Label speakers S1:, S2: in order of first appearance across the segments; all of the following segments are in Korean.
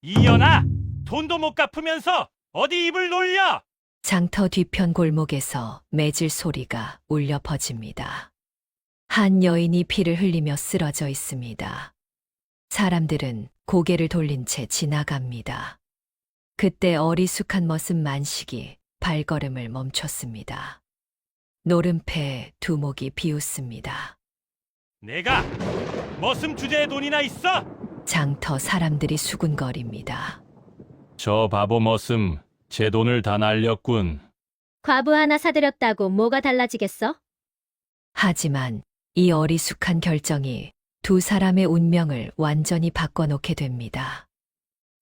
S1: 이년아, 돈도 못 갚으면서 어디 입을 놀려?
S2: 장터 뒤편 골목에서 매질 소리가 울려 퍼집니다. 한 여인이 피를 흘리며 쓰러져 있습니다. 사람들은 고개를 돌린 채 지나갑니다. 그때 어리숙한 머슴 만식이 발걸음을 멈췄습니다. 노름패 두목이 비웃습니다.
S1: 내가 머슴 주제에 돈이나 있어?
S2: 장터 사람들이 수군거립니다.
S1: 저 바보 머슴, 제 돈을 다 날렸군.
S3: 과부 하나 사들였다고 뭐가 달라지겠어?
S2: 하지만 이 어리숙한 결정이 두 사람의 운명을 완전히 바꿔놓게 됩니다.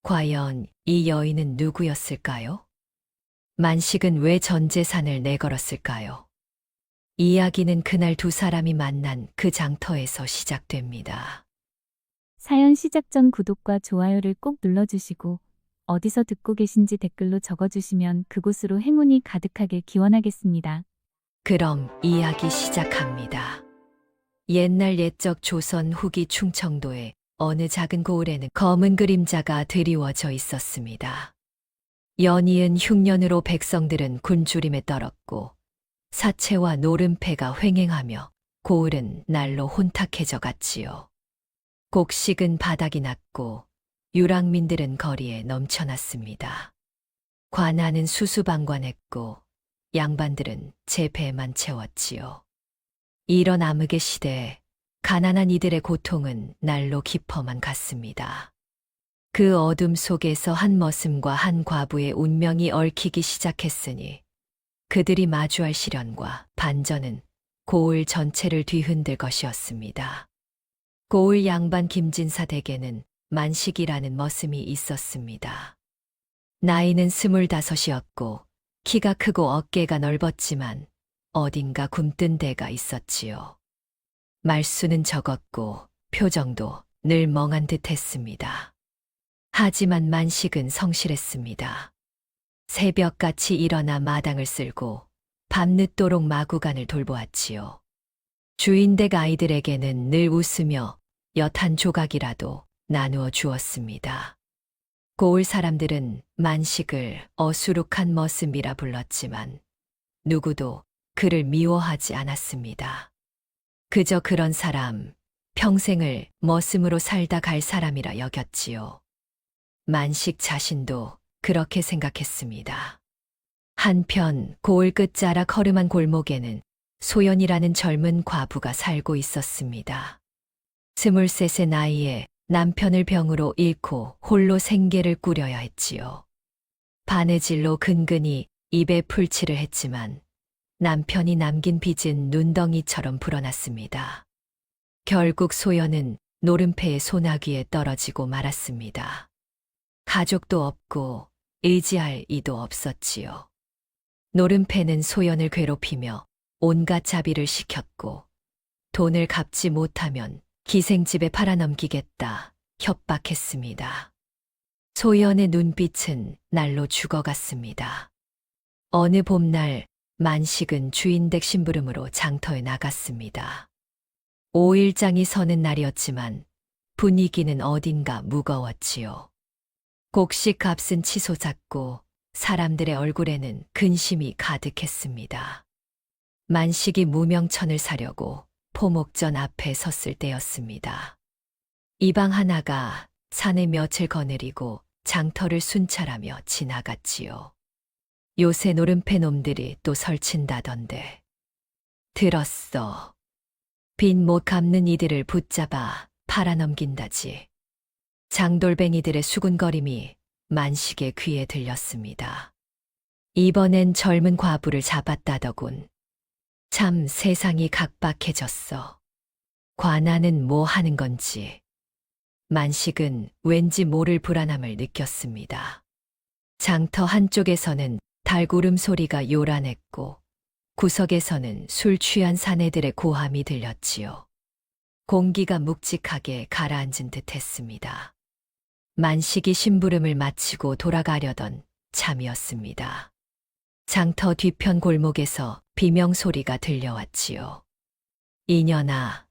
S2: 과연 이 여인은 누구였을까요? 만식은 왜 전 재산을 내걸었을까요? 이야기는 그날 두 사람이 만난 그 장터에서 시작됩니다.
S4: 사연 시작 전 구독과 좋아요를 꼭 눌러주시고 어디서 듣고 계신지 댓글로 적어주시면 그곳으로 행운이 가득하길 기원하겠습니다.
S2: 그럼 이야기 시작합니다. 옛날 옛적 조선 후기 충청도의 어느 작은 고을에는 검은 그림자가 드리워져 있었습니다. 연이은 흉년으로 백성들은 굶주림에 떨었고 사체와 노름패가 횡행하며 고을은 날로 혼탁해져 갔지요. 곡식은 바닥이 났고 유랑민들은 거리에 넘쳐났습니다. 관아는 수수방관했고 양반들은 제 배만 채웠지요. 이런 암흑의 시대에 가난한 이들의 고통은 날로 깊어만 갔습니다. 그 어둠 속에서 한 머슴과 한 과부의 운명이 얽히기 시작했으니 그들이 마주할 시련과 반전은 고을 전체를 뒤흔들 것이었습니다. 고을 양반 김진사 댁에는 만식이라는 머슴이 있었습니다. 나이는 25이었고 키가 크고 어깨가 넓었지만 어딘가 굼뜬 데가 있었지요. 말수는 적었고 표정도 늘 멍한 듯 했습니다. 하지만 만식은 성실했습니다. 새벽같이 일어나 마당을 쓸고 밤늦도록 마구간을 돌보았지요. 주인댁 아이들에게는 늘 웃으며 엿 한 조각이라도 나누어 주었습니다. 고을 사람들은 만식을 어수룩한 머슴이라 불렀지만 누구도 그를 미워하지 않았습니다. 그저 그런 사람, 평생을 머슴으로 살다 갈 사람이라 여겼지요. 만식 자신도 그렇게 생각했습니다. 한편 고을 끝자락 허름한 골목에는 소연이라는 젊은 과부가 살고 있었습니다. 23의 나이에 남편을 병으로 잃고 홀로 생계를 꾸려야 했지요. 바느질로 근근히 입에 풀칠을 했지만 남편이 남긴 빚은 눈덩이처럼 불어났습니다. 결국 소연은 노름패의 소나귀에 떨어지고 말았습니다. 가족도 없고 의지할 이도 없었지요. 노름패는 소연을 괴롭히며 온갖 자비를 시켰고 돈을 갚지 못하면 기생집에 팔아넘기겠다 협박했습니다. 소연의 눈빛은 날로 죽어갔습니다. 어느 봄날 만식은 주인댁 심부름으로 장터에 나갔습니다. 5일장이 서는 날이었지만 분위기는 어딘가 무거웠지요. 곡식 값은 치솟았고 사람들의 얼굴에는 근심이 가득했습니다. 만식이 무명천을 사려고 포목전 앞에 섰을 때였습니다. 이방 하나가 산에 며칠 거느리고 장터를 순찰하며 지나갔지요. 요새 노름패 놈들이 또 설친다던데. 들었어. 빚 못 갚는 이들을 붙잡아 팔아넘긴다지. 장돌뱅이들의 수군거림이 만식의 귀에 들렸습니다. 이번엔 젊은 과부를 잡았다더군. 참 세상이 각박해졌어. 관아는 뭐 하는 건지. 만식은 왠지 모를 불안함을 느꼈습니다. 장터 한쪽에서는 달구름 소리가 요란했고 구석에서는 술 취한 사내들의 고함이 들렸지요. 공기가 묵직하게 가라앉은 듯 했습니다. 만식이 심부름을 마치고 돌아가려던 참이었습니다. 장터 뒤편 골목에서 비명소리가 들려왔지요. 이년아,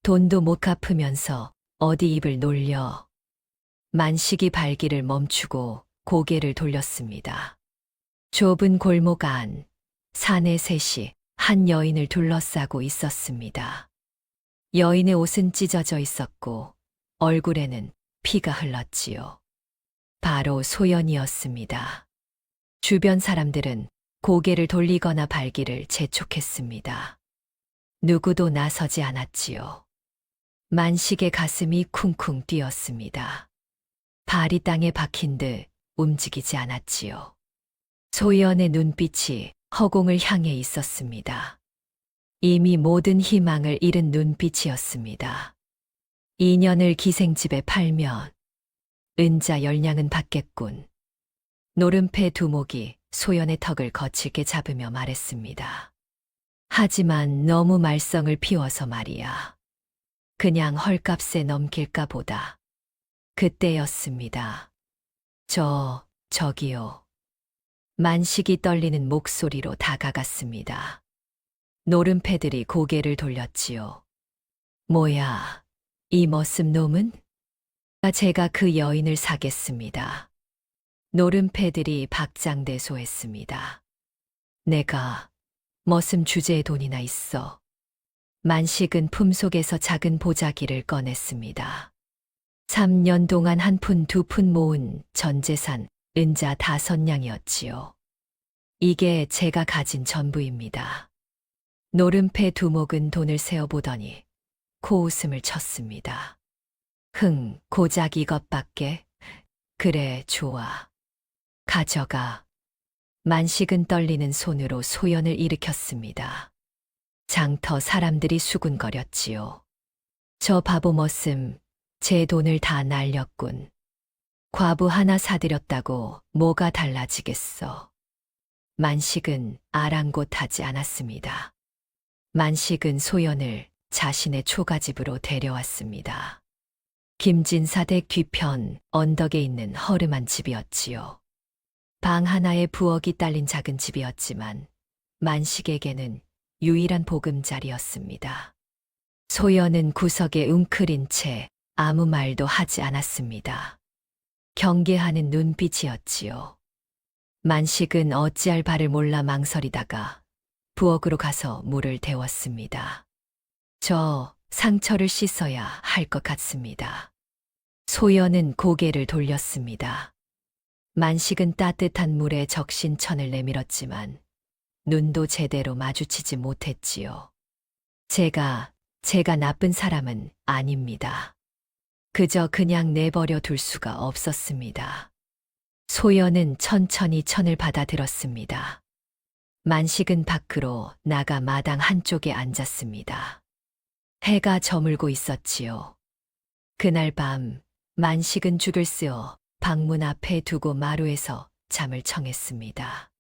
S2: 돈도 못 갚으면서 어디 입을 놀려. 만식이 발길을 멈추고 고개를 돌렸습니다. 좁은 골목 안, 사내 셋이 한 여인을 둘러싸고 있었습니다. 여인의 옷은 찢어져 있었고 얼굴에는 피가 흘렀지요. 바로 소연이었습니다. 주변 사람들은 고개를 돌리거나 발길을 재촉했습니다. 누구도 나서지 않았지요. 만식의 가슴이 쿵쿵 뛰었습니다. 발이 땅에 박힌 듯 움직이지 않았지요. 소연의 눈빛이 허공을 향해 있었습니다. 이미 모든 희망을 잃은 눈빛이었습니다. 인연을 기생집에 팔면 은자 열량은 받겠군. 노름패 두목이 소연의 턱을 거칠게 잡으며 말했습니다. 하지만 너무 말썽을 피워서 말이야. 그냥 헐값에 넘길까 보다. 그때였습니다. 저기요. 만식이 떨리는 목소리로 다가갔습니다. 노름패들이 고개를 돌렸지요. 뭐야, 이 머슴 놈은? 제가 그 여인을 사겠습니다. 노름패들이 박장대소했습니다. 내가 머슴 주제에 돈이나 있어. 만식은 품속에서 작은 보자기를 꺼냈습니다. 3년 동안 한 푼 두 푼 모은 전재산 은자 5냥이었지요. 이게 제가 가진 전부입니다. 노름패 두목은 돈을 세어보더니 코웃음을 쳤습니다. 고작 이것밖에? 그래, 좋아. 가져가. 만식은 떨리는 손으로 소연을 일으켰습니다. 장터 사람들이 수군거렸지요. 저 바보 머슴, 제 돈을 다 날렸군. 과부 하나 사들였다고 뭐가 달라지겠어. 만식은 아랑곳하지 않았습니다. 만식은 소연을 자신의 초가집으로 데려왔습니다. 김진사댁 뒤편 언덕에 있는 허름한 집이었지요. 방 하나에 부엌이 딸린 작은 집이었지만 만식에게는 유일한 보금자리였습니다. 소연은 구석에 웅크린 채 아무 말도 하지 않았습니다. 경계하는 눈빛이었지요. 만식은 어찌할 바를 몰라 망설이다가 부엌으로 가서 물을 데웠습니다. 저 상처를 씻어야 할 것 같습니다. 소연은 고개를 돌렸습니다. 만식은 따뜻한 물에 적신 천을 내밀었지만 눈도 제대로 마주치지 못했지요. 제가 나쁜 사람은 아닙니다. 그저 그냥 내버려 둘 수가 없었습니다. 소연은 천천히 천을 받아들었습니다. 만식은 밖으로 나가 마당 한쪽에 앉았습니다. 해가 저물고 있었지요. 그날 밤 만식은 죽을 쓰어 방문 앞에 두고 마루에서 잠을 청했습니다.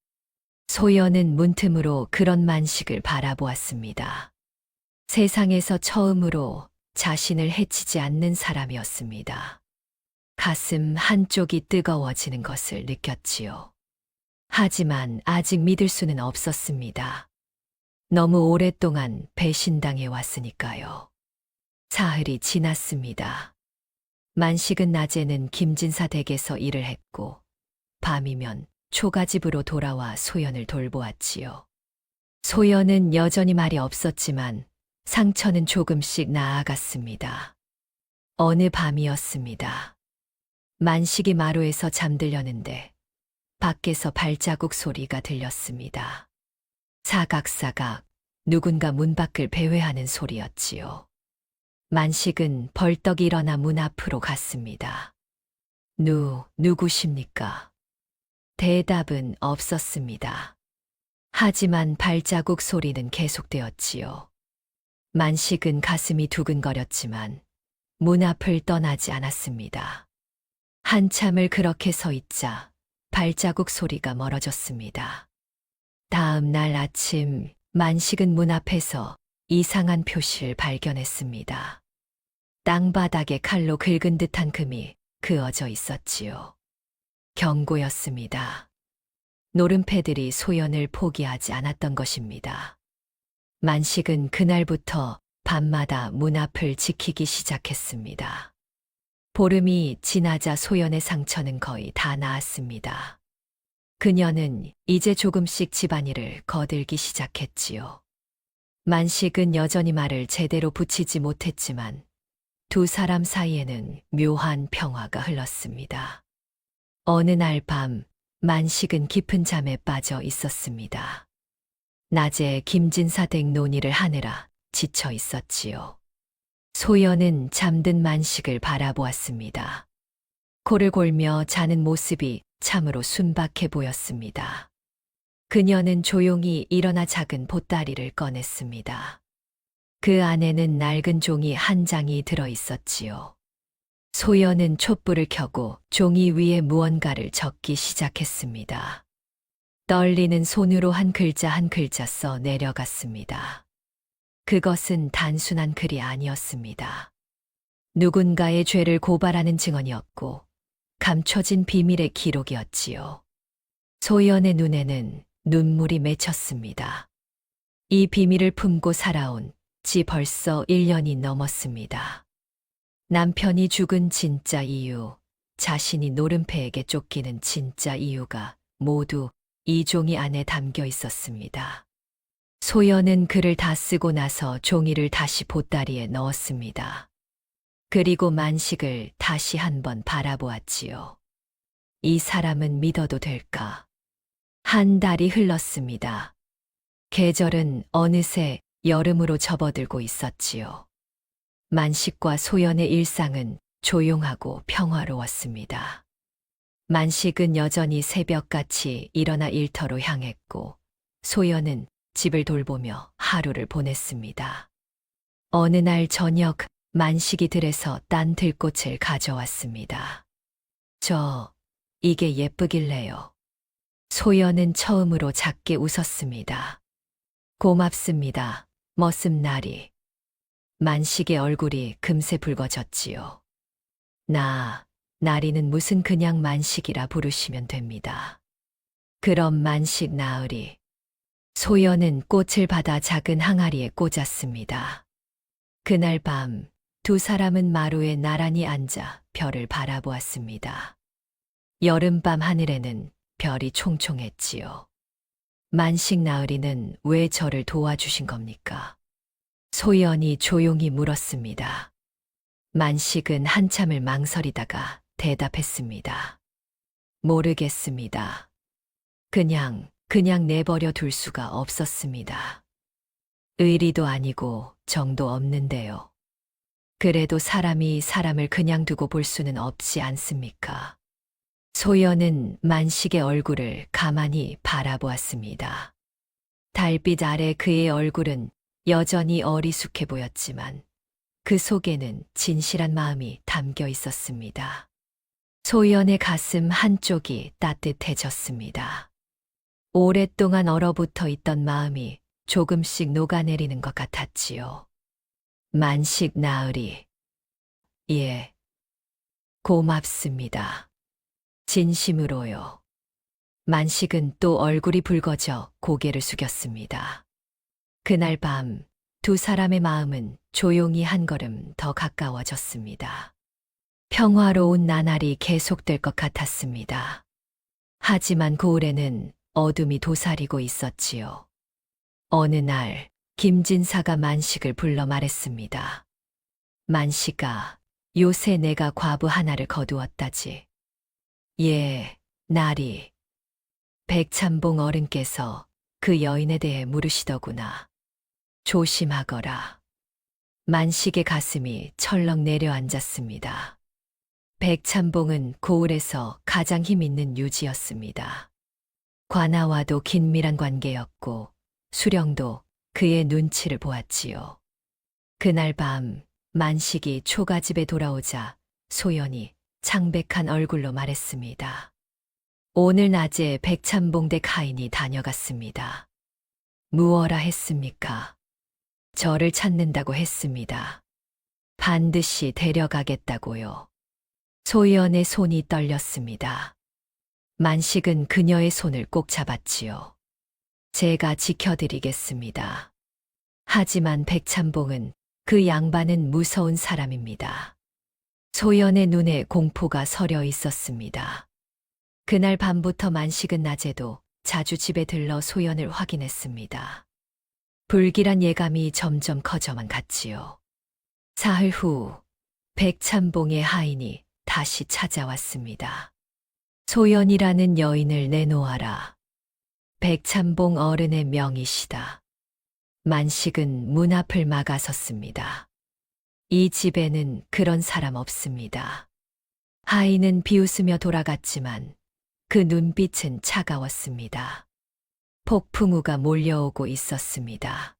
S2: 소연은 문틈으로 그런 만식을 바라보았습니다. 세상에서 처음으로 자신을 해치지 않는 사람이었습니다. 가슴 한쪽이 뜨거워지는 것을 느꼈지요. 하지만 아직 믿을 수는 없었습니다. 너무 오랫동안 배신당해 왔으니까요. 사흘이 지났습니다. 만식은 낮에는 김진사 댁에서 일을 했고 밤이면 초가집으로 돌아와 소연을 돌보았지요. 소연은 여전히 말이 없었지만 상처는 조금씩 나아갔습니다. 어느 밤이었습니다. 만식이 마루에서 잠들려는데 밖에서 발자국 소리가 들렸습니다. 사각사각 누군가 문 밖을 배회하는 소리였지요. 만식은 벌떡 일어나 문 앞으로 갔습니다. 누구십니까? 대답은 없었습니다. 하지만 발자국 소리는 계속되었지요. 만식은 가슴이 두근거렸지만 문 앞을 떠나지 않았습니다. 한참을 그렇게 서 있자 발자국 소리가 멀어졌습니다. 다음 날 아침 만식은 문 앞에서 이상한 표시를 발견했습니다. 땅바닥에 칼로 긁은 듯한 금이 그어져 있었지요. 경고였습니다. 노름패들이 소연을 포기하지 않았던 것입니다. 만식은 그날부터 밤마다 문 앞을 지키기 시작했습니다. 보름이 지나자 소연의 상처는 거의 다 나았습니다. 그녀는 이제 조금씩 집안일을 거들기 시작했지요. 만식은 여전히 말을 제대로 붙이지 못했지만 두 사람 사이에는 묘한 평화가 흘렀습니다. 어느 날 밤, 만식은 깊은 잠에 빠져 있었습니다. 낮에 김진사 댁 논의를 하느라 지쳐 있었지요. 소연은 잠든 만식을 바라보았습니다. 코를 골며 자는 모습이 참으로 순박해 보였습니다. 그녀는 조용히 일어나 작은 보따리를 꺼냈습니다. 그 안에는 낡은 종이 한 장이 들어 있었지요. 소연은 촛불을 켜고 종이 위에 무언가를 적기 시작했습니다. 떨리는 손으로 한 글자 한 글자 써 내려갔습니다. 그것은 단순한 글이 아니었습니다. 누군가의 죄를 고발하는 증언이었고 감춰진 비밀의 기록이었지요. 소연의 눈에는 눈물이 맺혔습니다. 이 비밀을 품고 살아온 지 벌써 1년이 넘었습니다. 남편이 죽은 진짜 이유, 자신이 노른패에게 쫓기는 진짜 이유가 모두 이 종이 안에 담겨 있었습니다. 소연은 글을 다 쓰고 나서 종이를 다시 보따리에 넣었습니다. 그리고 만식을 다시 한번 바라보았지요. 이 사람은 믿어도 될까? 한 달이 흘렀습니다. 계절은 어느새 여름으로 접어들고 있었지요. 만식과 소연의 일상은 조용하고 평화로웠습니다. 만식은 여전히 새벽같이 일어나 일터로 향했고 소연은 집을 돌보며 하루를 보냈습니다. 어느 날 저녁 만식이 들에서 딴 들꽃을 가져왔습니다. 이게 예쁘길래요. 소연은 처음으로 작게 웃었습니다. 고맙습니다. 머슴나리. 만식의 얼굴이 금세 붉어졌지요. 나리는 무슨 그냥 만식이라 부르시면 됩니다. 그럼 만식 나으리. 소연은 꽃을 받아 작은 항아리에 꽂았습니다. 그날 밤 두 사람은 마루에 나란히 앉아 별을 바라보았습니다. 여름밤 하늘에는 별이 총총했지요. 만식 나으리는 왜 저를 도와주신 겁니까? 소연이 조용히 물었습니다. 만식은 한참을 망설이다가 대답했습니다. 모르겠습니다. 그냥 내버려 둘 수가 없었습니다. 의리도 아니고 정도 없는데요. 그래도 사람이 사람을 그냥 두고 볼 수는 없지 않습니까? 소연은 만식의 얼굴을 가만히 바라보았습니다. 달빛 아래 그의 얼굴은 여전히 어리숙해 보였지만 그 속에는 진실한 마음이 담겨 있었습니다. 소연의 가슴 한쪽이 따뜻해졌습니다. 오랫동안 얼어붙어 있던 마음이 조금씩 녹아내리는 것 같았지요. 만식 나으리. 예. 고맙습니다. 진심으로요. 만식은 또 얼굴이 붉어져 고개를 숙였습니다. 그날 밤 두 사람의 마음은 조용히 한 걸음 더 가까워졌습니다. 평화로운 나날이 계속될 것 같았습니다. 하지만 고을에는 어둠이 도사리고 있었지요. 어느 날 김진사가 만식을 불러 말했습니다. 만식아, 요새 내가 과부 하나를 거두었다지. 예, 나리. 백참봉 어른께서 그 여인에 대해 물으시더구나. 조심하거라. 만식의 가슴이 철렁 내려앉았습니다. 백참봉은 고을에서 가장 힘 있는 유지였습니다. 관아와도 긴밀한 관계였고 수령도 그의 눈치를 보았지요. 그날 밤 만식이 초가집에 돌아오자 소연이 창백한 얼굴로 말했습니다. 오늘 낮에 백참봉 댁 하인이 다녀갔습니다. 무엇라 했습니까? 저를 찾는다고 했습니다. 반드시 데려가겠다고요. 소연의 손이 떨렸습니다. 만식은 그녀의 손을 꼭 잡았지요. 제가 지켜드리겠습니다. 하지만 백참봉은 그 양반은 무서운 사람입니다. 소연의 눈에 공포가 서려 있었습니다. 그날 밤부터 만식은 낮에도 자주 집에 들러 소연을 확인했습니다. 불길한 예감이 점점 커져만 갔지요. 사흘 후 백찬봉의 하인이 다시 찾아왔습니다. 소연이라는 여인을 내놓아라. 백찬봉 어른의 명이시다. 만식은 문 앞을 막아섰습니다. 이 집에는 그런 사람 없습니다. 하인은 비웃으며 돌아갔지만 그 눈빛은 차가웠습니다. 폭풍우가 몰려오고 있었습니다.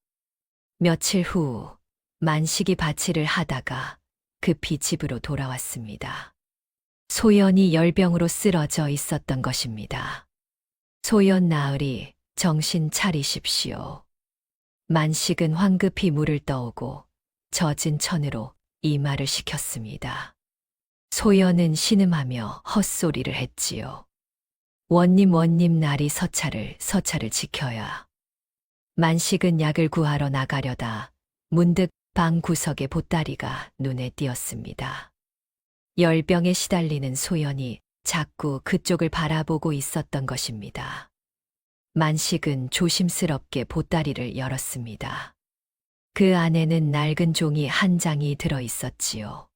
S2: 며칠 후 만식이 밭일을 하다가 급히 집으로 돌아왔습니다. 소연이 열병으로 쓰러져 있었던 것입니다. 소연 나으리, 정신 차리십시오. 만식은 황급히 물을 떠오고 젖은 천으로 이마를 식혔습니다. 소연은 신음하며 헛소리를 했지요. 원님 날이 서차를 지켜야. 만식은 약을 구하러 나가려다 문득 방 구석의 보따리가 눈에 띄었습니다. 열병에 시달리는 소연이 자꾸 그쪽을 바라보고 있었던 것입니다. 만식은 조심스럽게 보따리를 열었습니다. 그 안에는 낡은 종이 한 장이 들어 있었지요.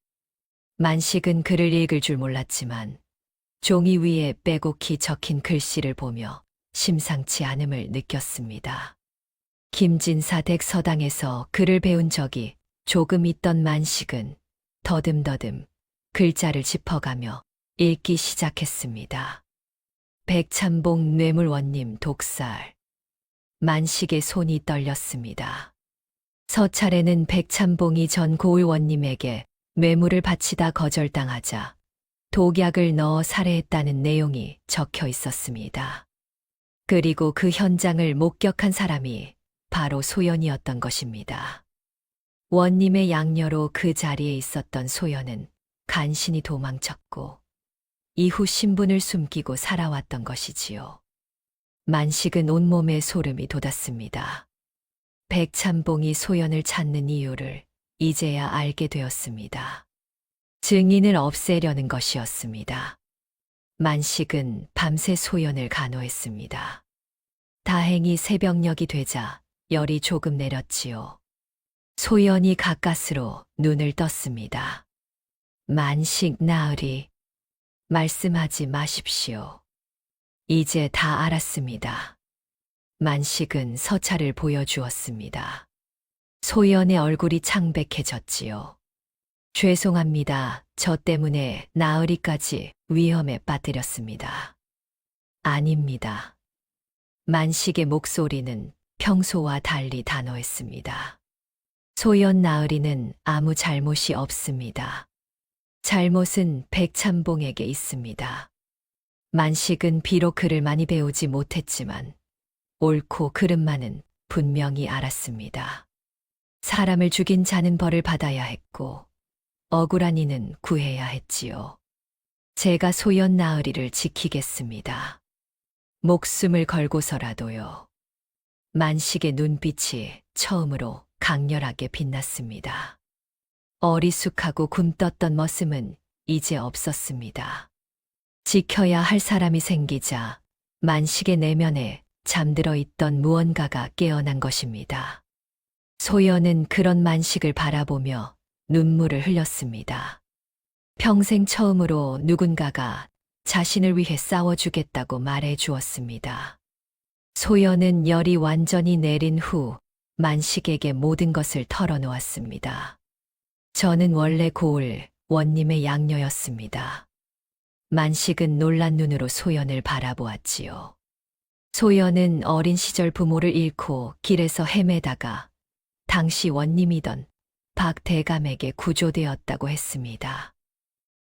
S2: 만식은 글을 읽을 줄 몰랐지만 종이 위에 빼곡히 적힌 글씨를 보며 심상치 않음을 느꼈습니다. 김진사 댁서당에서 글을 배운 적이 조금 있던 만식은 더듬더듬 글자를 짚어가며 읽기 시작했습니다. 백찬봉 뇌물원님 독살. 만식의 손이 떨렸습니다. 서찰에는 백찬봉이 전 고을원님에게 뇌물을 바치다 거절당하자 독약을 넣어 살해했다는 내용이 적혀 있었습니다. 그리고 그 현장을 목격한 사람이 바로 소연이었던 것입니다. 원님의 양녀로 그 자리에 있었던 소연은 간신히 도망쳤고 이후 신분을 숨기고 살아왔던 것이지요. 만식은 온몸에 소름이 돋았습니다. 백찬봉이 소연을 찾는 이유를 이제야 알게 되었습니다. 증인을 없애려는 것이었습니다. 만식은 밤새 소연을 간호했습니다. 다행히 새벽녘이 되자 열이 조금 내렸지요. 소연이 가까스로 눈을 떴습니다. 만식 나으리, 말씀하지 마십시오. 이제 다 알았습니다. 만식은 서찰을 보여주었습니다. 소연의 얼굴이 창백해졌지요. 죄송합니다. 저 때문에 나으리까지 위험에 빠뜨렸습니다. 아닙니다. 만식의 목소리는 평소와 달리 단호했습니다. 소연 나으리는 아무 잘못이 없습니다. 잘못은 백찬봉에게 있습니다. 만식은 비록 글을 많이 배우지 못했지만 옳고 그름만은 분명히 알았습니다. 사람을 죽인 자는 벌을 받아야 했고 억울한 이는 구해야 했지요. 제가 소연 나으리를 지키겠습니다. 목숨을 걸고서라도요. 만식의 눈빛이 처음으로 강렬하게 빛났습니다. 어리숙하고 굼떴던 머슴은 이제 없었습니다. 지켜야 할 사람이 생기자 만식의 내면에 잠들어 있던 무언가가 깨어난 것입니다. 소연은 그런 만식을 바라보며 눈물을 흘렸습니다. 평생 처음으로 누군가가 자신을 위해 싸워주겠다고 말해 주었습니다. 소연은 열이 완전히 내린 후 만식에게 모든 것을 털어놓았습니다. 저는 원래 고을 원님의 양녀였습니다. 만식은 놀란 눈으로 소연을 바라보았지요. 소연은 어린 시절 부모를 잃고 길에서 헤매다가 당시 원님이던 박 대감에게 구조되었다고 했습니다.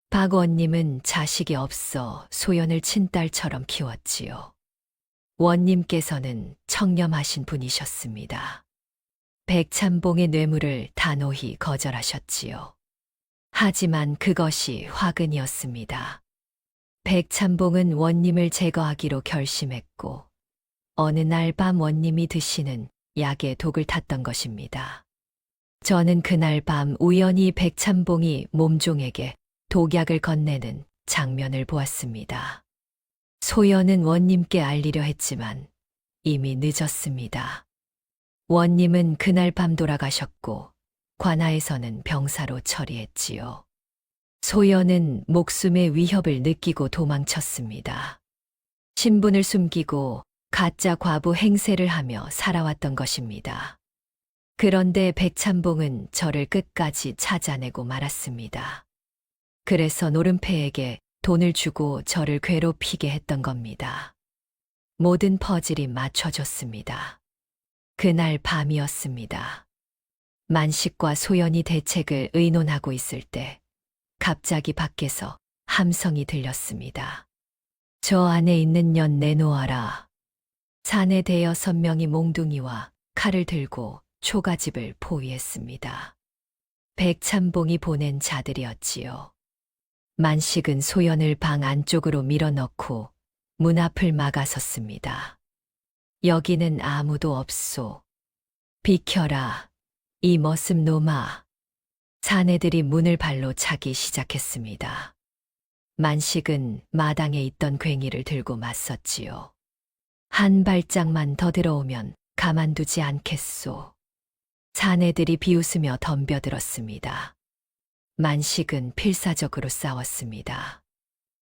S2: 박 원님은 자식이 없어 소연을 친딸처럼 키웠지요. 원님께서는 청렴하신 분이셨습니다. 백찬봉의 뇌물을 단호히 거절하셨지요. 하지만 그것이 화근이었습니다. 백찬봉은 원님을 제거하기로 결심했고 어느 날 밤 원님이 드시는 약에 독을 탔던 것입니다. 저는 그날 밤 우연히 백찬봉이 몸종에게 독약을 건네는 장면을 보았습니다. 소연은 원님께 알리려 했지만 이미 늦었습니다. 원님은 그날 밤 돌아가셨고 관아에서는 병사로 처리했지요. 소연은 목숨의 위협을 느끼고 도망쳤습니다. 신분을 숨기고 가짜 과부 행세를 하며 살아왔던 것입니다. 그런데 백찬봉은 저를 끝까지 찾아내고 말았습니다. 그래서 노름패에게 돈을 주고 저를 괴롭히게 했던 겁니다. 모든 퍼즐이 맞춰졌습니다. 그날 밤이었습니다. 만식과 소연이 대책을 의논하고 있을 때 갑자기 밖에서 함성이 들렸습니다. 저 안에 있는 년 내놓아라. 산에 대여 선명이 몽둥이와 칼을 들고 초가집을 포위했습니다. 백찬봉이 보낸 자들이었지요. 만식은 소연을 방 안쪽으로 밀어넣고 문 앞을 막아섰습니다. 여기는 아무도 없소. 비켜라. 이 머슴 놈아. 사내들이 문을 발로 차기 시작했습니다. 만식은 마당에 있던 괭이를 들고 맞섰지요. 한 발짝만 더 들어오면 가만두지 않겠소. 사내들이 비웃으며 덤벼들었습니다. 만식은 필사적으로 싸웠습니다.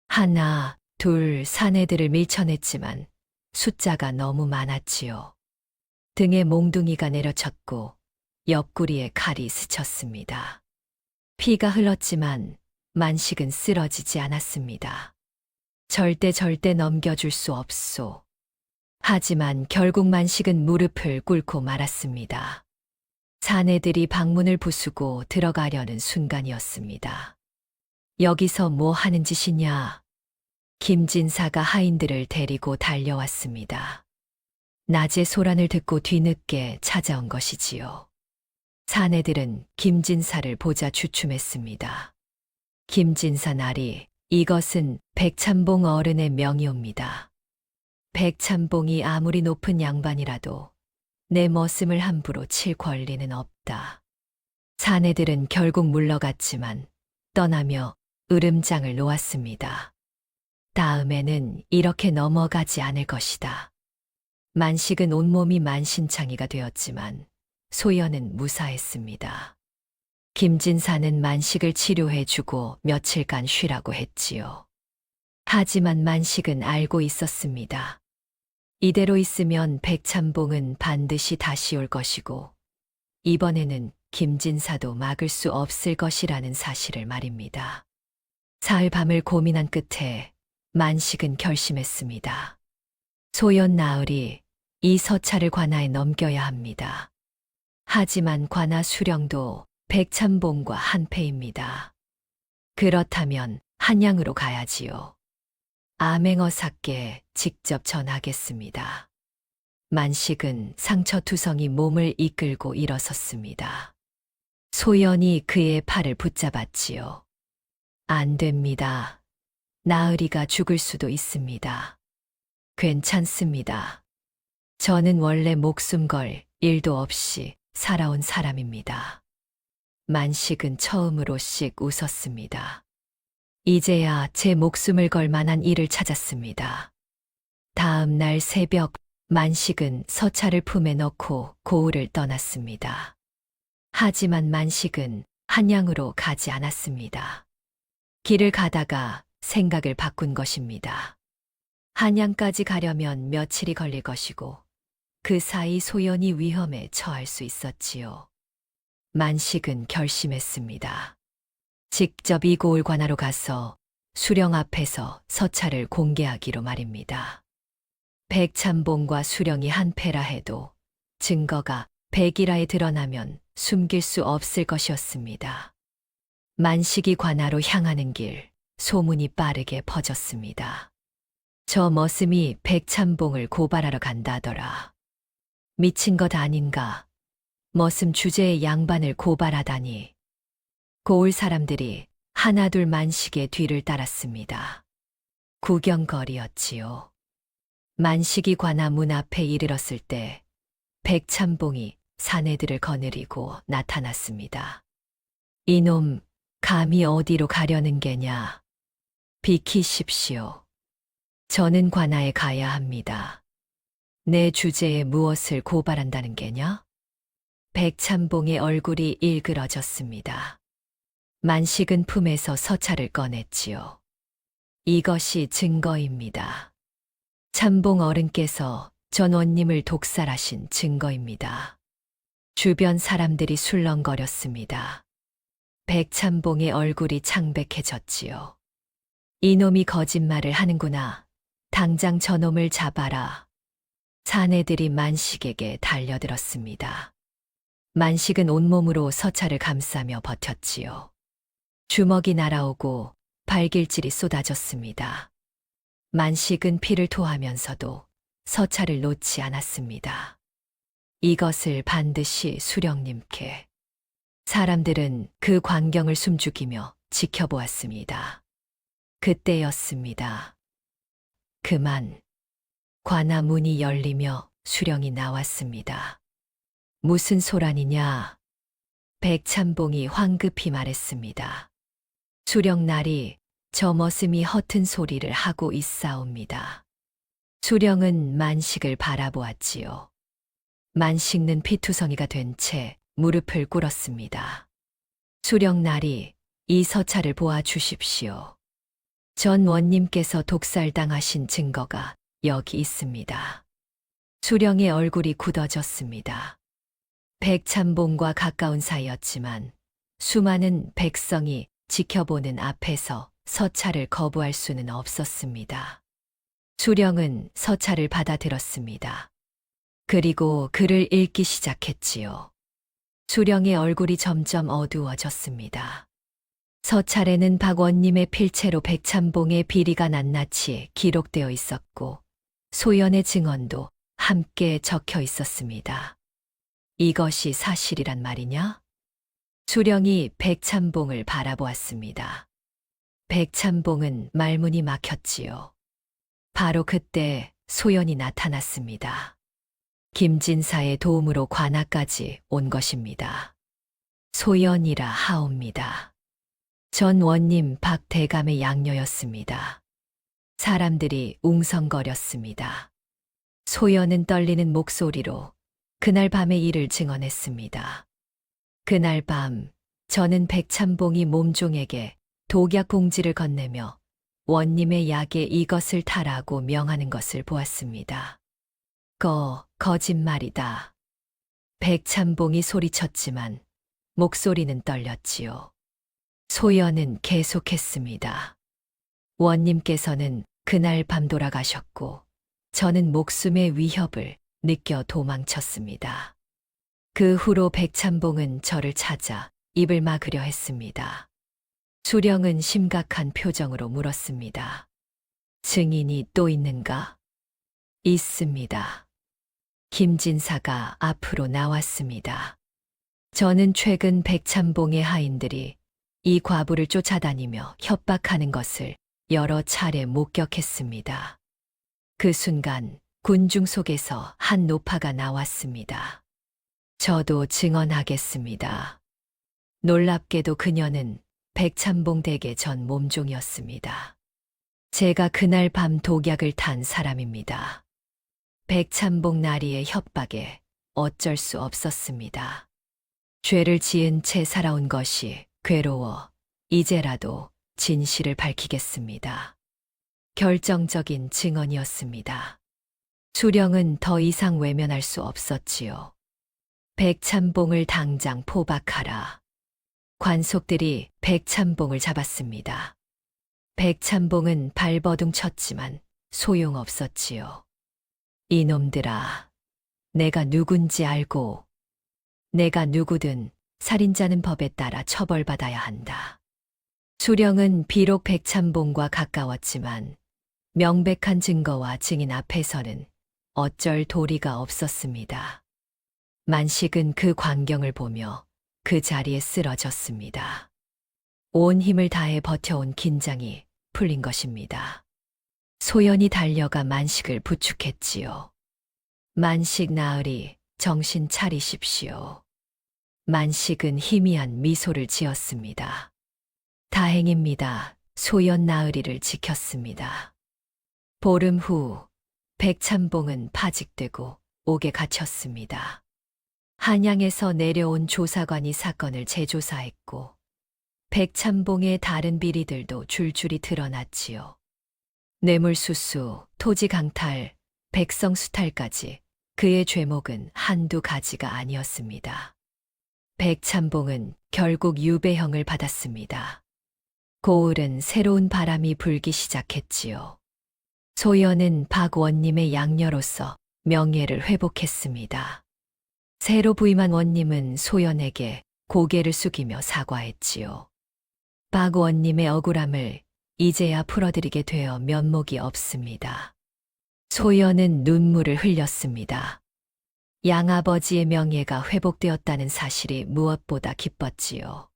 S2: 하나, 둘, 사내들을 밀쳐냈지만 숫자가 너무 많았지요. 등에 몽둥이가 내려쳤고 옆구리에 칼이 스쳤습니다. 피가 흘렀지만 만식은 쓰러지지 않았습니다. 절대 넘겨줄 수 없소. 하지만 결국 만식은 무릎을 꿇고 말았습니다. 사내들이 방문을 부수고 들어가려는 순간이었습니다. 여기서 뭐 하는 짓이냐? 김진사가 하인들을 데리고 달려왔습니다. 낮에 소란을 듣고 뒤늦게 찾아온 것이지요. 사내들은 김진사를 보자 주춤했습니다. 김진사 나리, 이것은 백찬봉 어른의 명의옵니다. 백찬봉이 아무리 높은 양반이라도 내 머슴을 함부로 칠 권리는 없다. 사내들은 결국 물러갔지만 떠나며 으름장을 놓았습니다. 다음에는 이렇게 넘어가지 않을 것이다. 만식은 온몸이 만신창이가 되었지만 소연은 무사했습니다. 김진사는 만식을 치료해주고 며칠간 쉬라고 했지요. 하지만 만식은 알고 있었습니다. 이대로 있으면 백찬봉은 반드시 다시 올 것이고 이번에는 김진사도 막을 수 없을 것이라는 사실을 말입니다. 사흘 밤을 고민한 끝에 만식은 결심했습니다. 소연 나으리, 이 서찰을 관아에 넘겨야 합니다. 하지만 관아 수령도 백찬봉과 한패입니다. 그렇다면 한양으로 가야지요. 암행어사께 직접 전하겠습니다. 만식은 상처투성이 몸을 이끌고 일어섰습니다. 소연이 그의 팔을 붙잡았지요. 안 됩니다. 나으리가 죽을 수도 있습니다. 괜찮습니다. 저는 원래 목숨 걸 일도 없이 살아온 사람입니다. 만식은 처음으로씩 웃었습니다. 이제야 제 목숨을 걸 만한 일을 찾았습니다. 다음 날 새벽 만식은 서찰을 품에 넣고 고을을 떠났습니다. 하지만 만식은 한양으로 가지 않았습니다. 길을 가다가 생각을 바꾼 것입니다. 한양까지 가려면 며칠이 걸릴 것이고 그 사이 소연이 위험에 처할 수 있었지요. 만식은 결심했습니다. 직접 이 고을 관하로 가서 수령 앞에서 서찰을 공개하기로 말입니다. 백찬봉과 수령이 한패라 해도 증거가 백이라에 드러나면 숨길 수 없을 것이었습니다. 만식이 관하로 향하는 길, 소문이 빠르게 퍼졌습니다. 저 머슴이 백찬봉을 고발하러 간다더라. 미친 것 아닌가? 머슴 주제의 양반을 고발하다니. 고을 사람들이 하나둘 만식의 뒤를 따랐습니다. 구경거리였지요. 만식이 관아 문 앞에 이르렀을 때 백찬봉이 사내들을 거느리고 나타났습니다. 이놈, 감히 어디로 가려는 게냐. 비키십시오. 저는 관아에 가야 합니다. 내 주제에 무엇을 고발한다는 게냐? 백참봉의 얼굴이 일그러졌습니다. 만식은 품에서 서찰을 꺼냈지요. 이것이 증거입니다. 참봉 어른께서 전 원님을 독살하신 증거입니다. 주변 사람들이 술렁거렸습니다. 백참봉의 얼굴이 창백해졌지요. 이놈이 거짓말을 하는구나. 당장 저놈을 잡아라. 사내들이 만식에게 달려들었습니다. 만식은 온몸으로 서찰을 감싸며 버텼지요. 주먹이 날아오고 발길질이 쏟아졌습니다. 만식은 피를 토하면서도 서찰을 놓지 않았습니다. 이것을 반드시 수령님께. 사람들은 그 광경을 숨죽이며 지켜보았습니다. 그때였습니다. 그만. 관아 문이 열리며 수령이 나왔습니다. 무슨 소란이냐? 백참봉이 황급히 말했습니다. 수령날이 저 머슴이 허튼 소리를 하고 있사옵니다. 수령은 만식을 바라보았지요. 만식는 피투성이가 된 채 무릎을 꿇었습니다. 수령날이 이 서찰을 보아주십시오. 전 원님께서 독살당하신 증거가 여기 있습니다. 수령의 얼굴이 굳어졌습니다. 백참봉과 가까운 사이였지만 수많은 백성이 지켜보는 앞에서 서찰을 거부할 수는 없었습니다. 수령은 서찰을 받아들었습니다. 그리고 글을 읽기 시작했지요. 수령의 얼굴이 점점 어두워졌습니다. 서찰에는 박원님의 필체로 백참봉의 비리가 낱낱이 기록되어 있었고 소연의 증언도 함께 적혀 있었습니다. 이것이 사실이란 말이냐? 수령이 백참봉을 바라보았습니다. 백참봉은 말문이 막혔지요. 바로 그때 소연이 나타났습니다. 김진사의 도움으로 관아까지 온 것입니다. 소연이라 하옵니다. 전 원님 박대감의 양녀였습니다. 사람들이 웅성거렸습니다. 소연은 떨리는 목소리로 그날 밤의 일을 증언했습니다. 그날 밤 저는 백참봉이 몸종에게 독약 봉지를 건네며 원님의 약에 이것을 타라고 명하는 것을 보았습니다. 거짓말이다. 백참봉이 소리쳤지만 목소리는 떨렸지요. 소연은 계속했습니다. 원님께서는 그날 밤 돌아가셨고 저는 목숨의 위협을 느껴 도망쳤습니다. 그 후로 백참봉은 저를 찾아 입을 막으려 했습니다. 수령은 심각한 표정으로 물었습니다. 증인이 또 있는가? 있습니다. 김진사가 앞으로 나왔습니다. 저는 최근 백참봉의 하인들이 이 과부를 쫓아다니며 협박하는 것을 여러 차례 목격했습니다. 그 순간 군중 속에서 한 노파가 나왔습니다. 저도 증언하겠습니다. 놀랍게도 그녀는 백참봉 댁의 전 몸종이었습니다. 제가 그날 밤 독약을 탄 사람입니다. 백참봉 나리의 협박에 어쩔 수 없었습니다. 죄를 지은 채 살아온 것이 괴로워 이제라도 진실을 밝히겠습니다. 결정적인 증언이었습니다. 수령은 더 이상 외면할 수 없었지요. 백참봉을 당장 포박하라. 관속들이 백참봉을 잡았습니다. 백참봉은 발버둥 쳤지만 소용없었지요. 이놈들아, 내가 누군지 알고 내가 누구든 살인자는 법에 따라 처벌받아야 한다. 수령은 비록 백참봉과 가까웠지만 명백한 증거와 증인 앞에서는 어쩔 도리가 없었습니다. 만식은 그 광경을 보며 그 자리에 쓰러졌습니다. 온 힘을 다해 버텨온 긴장이 풀린 것입니다. 소연이 달려가 만식을 부축했지요. 만식 나으리, 정신 차리십시오. 만식은 희미한 미소를 지었습니다. 다행입니다. 소연 나으리를 지켰습니다. 보름 후 백참봉은 파직되고 옥에 갇혔습니다. 한양에서 내려온 조사관이 사건을 재조사했고 백참봉의 다른 비리들도 줄줄이 드러났지요. 뇌물수수, 토지강탈, 백성수탈까지 그의 죄목은 한두 가지가 아니었습니다. 백참봉은 결국 유배형을 받았습니다. 고을은 새로운 바람이 불기 시작했지요. 소연은 박원님의 양녀로서 명예를 회복했습니다. 새로 부임한 원님은 소연에게 고개를 숙이며 사과했지요. 박원님의 억울함을 이제야 풀어드리게 되어 면목이 없습니다. 소연은 눈물을 흘렸습니다. 양아버지의 명예가 회복되었다는 사실이 무엇보다 기뻤지요.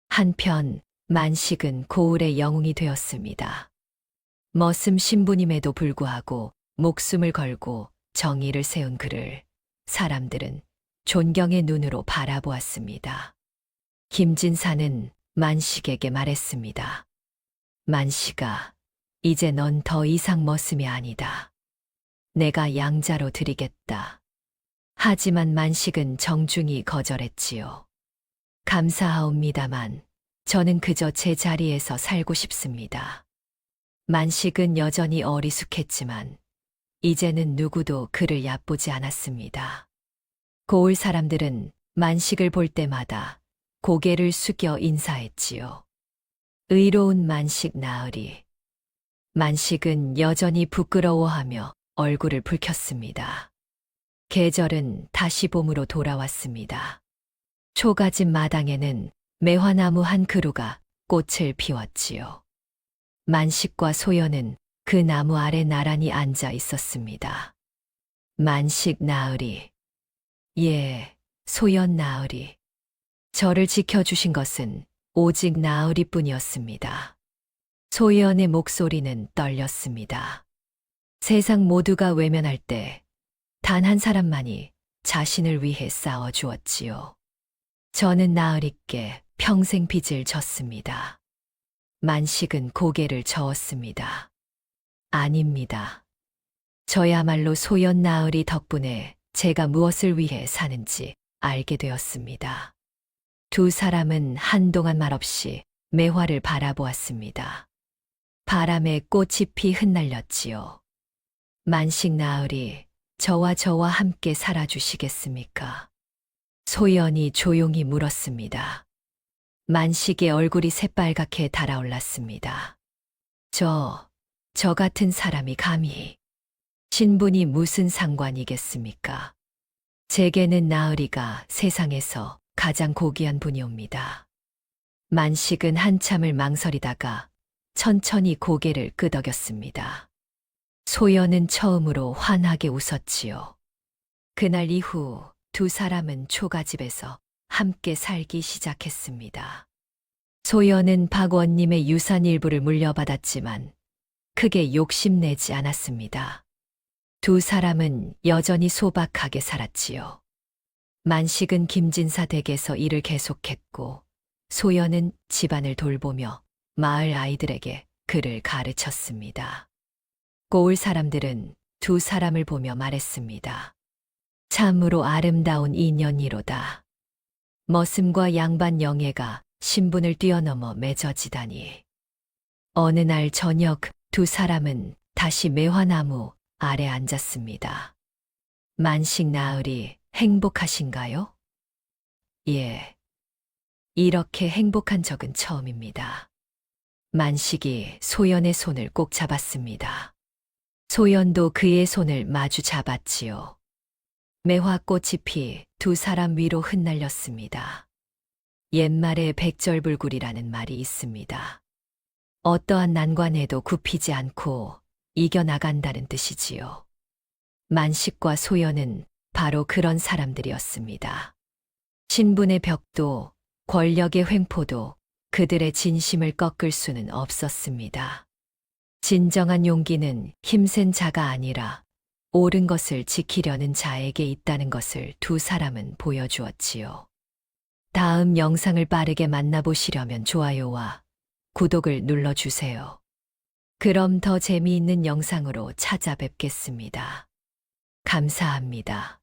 S2: 한편 만식은 고을의 영웅이 되었습니다. 머슴 신부님에도 불구하고 목숨을 걸고 정의를 세운 그를 사람들은 존경의 눈으로 바라보았습니다. 김진사는 만식에게 말했습니다. 만식아, 이제 넌 더 이상 머슴이 아니다. 내가 양자로 드리겠다. 하지만 만식은 정중히 거절했지요. 감사하옵니다만 저는 그저 제 자리에서 살고 싶습니다. 만식은 여전히 어리숙했지만 이제는 누구도 그를 얕보지 않았습니다. 고을 사람들은 만식을 볼 때마다 고개를 숙여 인사했지요. 의로운 만식 나으리. 만식은 여전히 부끄러워하며 얼굴을 붉혔습니다. 계절은 다시 봄으로 돌아왔습니다. 초가집 마당에는 매화나무 한 그루가 꽃을 피웠지요. 만식과 소연은 그 나무 아래 나란히 앉아 있었습니다. 만식 나으리. 예, 소연 나으리. 저를 지켜주신 것은 오직 나으리뿐이었습니다. 소연의 목소리는 떨렸습니다. 세상 모두가 외면할 때 단 한 사람만이 자신을 위해 싸워주었지요. 저는 나으리께 평생 빚을 졌습니다. 만식은 고개를 저었습니다. 아닙니다. 저야말로 소연 나으리 덕분에 제가 무엇을 위해 사는지 알게 되었습니다. 두 사람은 한동안 말없이 매화를 바라보았습니다. 바람에 꽃이 피 흩날렸지요. 만식 나으리, 저와 함께 살아주시겠습니까? 소연이 조용히 물었습니다. 만식의 얼굴이 새빨갛게 달아올랐습니다. 저 같은 사람이 감히. 신분이 무슨 상관이겠습니까? 제게는 나으리가 세상에서 가장 고귀한 분이옵니다. 만식은 한참을 망설이다가 천천히 고개를 끄덕였습니다. 소연은 처음으로 환하게 웃었지요. 그날 이후 두 사람은 초가집에서 함께 살기 시작했습니다. 소연은 박원님의 유산 일부를 물려받았지만 크게 욕심내지 않았습니다. 두 사람은 여전히 소박하게 살았지요. 만식은 김진사 댁에서 일을 계속했고 소연은 집안을 돌보며 마을 아이들에게 글을 가르쳤습니다. 고을 사람들은 두 사람을 보며 말했습니다. 참으로 아름다운 인연이로다. 머슴과 양반 영예가 신분을 뛰어넘어 맺어지다니. 어느 날 저녁 두 사람은 다시 매화나무 아래 앉았습니다. 만식 나으리 행복하신가요? 예. 이렇게 행복한 적은 처음입니다. 만식이 소연의 손을 꼭 잡았습니다. 소연도 그의 손을 마주 잡았지요. 매화꽃이 피 두 사람 위로 흩날렸습니다. 옛말에 백절불굴이라는 말이 있습니다. 어떠한 난관에도 굽히지 않고 이겨나간다는 뜻이지요. 만식과 소연은 바로 그런 사람들이었습니다. 신분의 벽도 권력의 횡포도 그들의 진심을 꺾을 수는 없었습니다. 진정한 용기는 힘센 자가 아니라 옳은 것을 지키려는 자에게 있다는 것을 두 사람은 보여주었지요. 다음 영상을 빠르게 만나보시려면 좋아요와 구독을 눌러주세요. 그럼 더 재미있는 영상으로 찾아뵙겠습니다. 감사합니다.